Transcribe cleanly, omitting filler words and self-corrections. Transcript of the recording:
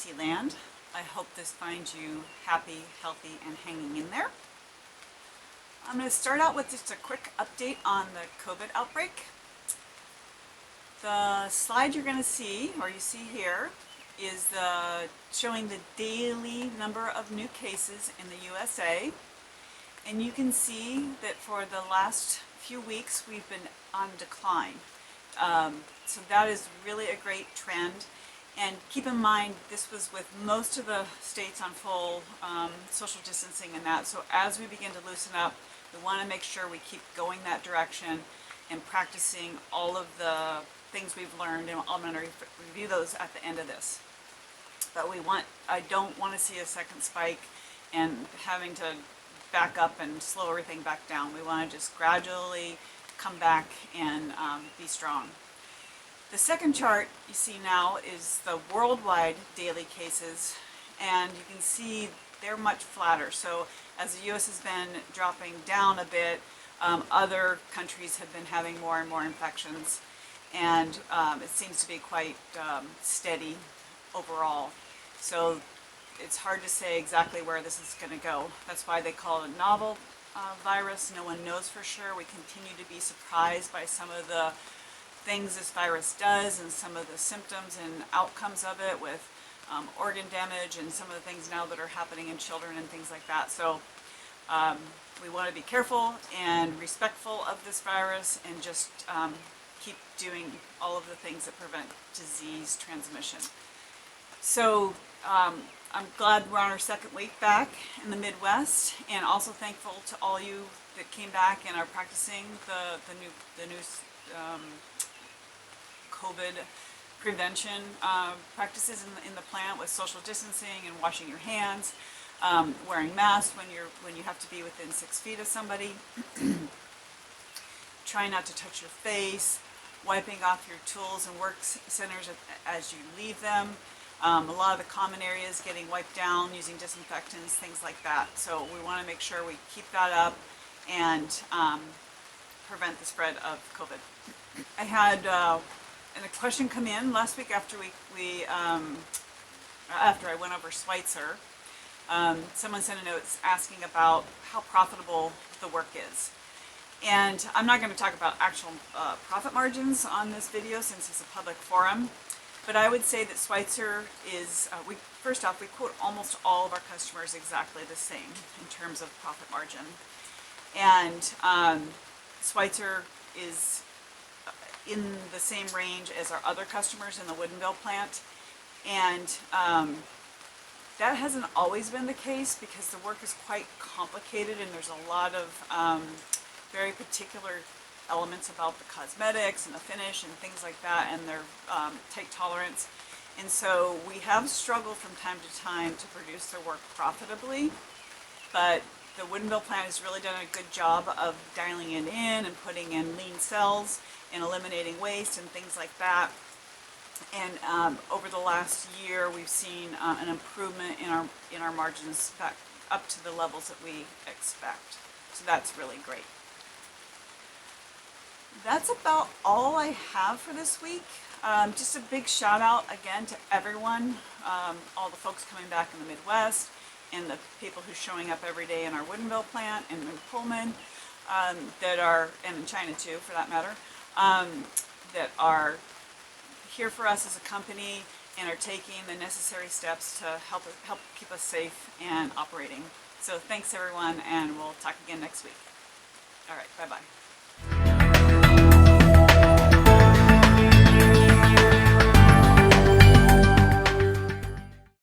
NIC land. I hope this finds you happy, healthy, and hanging in there. I'm going to start out with just a quick update on the COVID outbreak. The slide you're going to see, or you see here, is showing the daily number of new cases in the USA. And you can see that for the last few weeks we've been on decline. So that is really a great trend. And keep in mind, this was with most of the states on full social distancing and that. So as we begin to loosen up, we want to make sure we keep going that direction and practicing all of the things we've learned, and I'm going to review those at the end of this. But I don't want to see a second spike and having to back up and slow everything back down. We want to just gradually come back and be strong. The second chart you see now is the worldwide daily cases, and you can see they're much flatter. So as the US has been dropping down a bit, other countries have been having more and more infections, and it seems to be quite steady overall. So it's hard to say exactly where this is going to go. That's why they call it a novel virus. No one knows for sure. We continue to be surprised by some of the things this virus does and some of the symptoms and outcomes of it, with organ damage and some of the things now that are happening in children and things like that. So we want to be careful and respectful of this virus and just keep doing all of the things that prevent disease transmission. So I'm glad we're on our second week back in the Midwest, and also thankful to all you that came back and are practicing the new COVID prevention practices in the plant, with social distancing and washing your hands, wearing masks when you have to be within 6 feet of somebody, trying not to touch your face, wiping off your tools and work centers as you leave them. A lot of the common areas getting wiped down using disinfectants, things like that. So we want to make sure we keep that up and prevent the spread of COVID. I had a question come in last week after after I went over Schweitzer. Someone sent a note asking about how profitable the work is. And I'm not going to talk about actual profit margins on this video since it's a public forum. But I would say that Schweitzer is, first off, we quote almost all of our customers exactly the same in terms of profit margin. And Schweitzer is in the same range as our other customers in the Woodinville plant. And that hasn't always been the case, because the work is quite complicated and there's a lot of very particular elements about the cosmetics and the finish and things like that, and their tight tolerance. And so we have struggled from time to time to produce their work profitably, but the Woodinville plant has really done a good job of dialing it in and putting in lean cells and eliminating waste and things like that. And over the last year, we've seen an improvement in our margins back up to the levels that we expect. So that's really great. That's about all I have for this week. Just a big shout out again to everyone, all the folks coming back in the Midwest, and the people who's showing up every day in our Woodinville plant and in Pullman, and in China too, for that matter, that are here for us as a company and are taking the necessary steps to help keep us safe and operating. So thanks everyone, and we'll talk again next week. All right, bye-bye.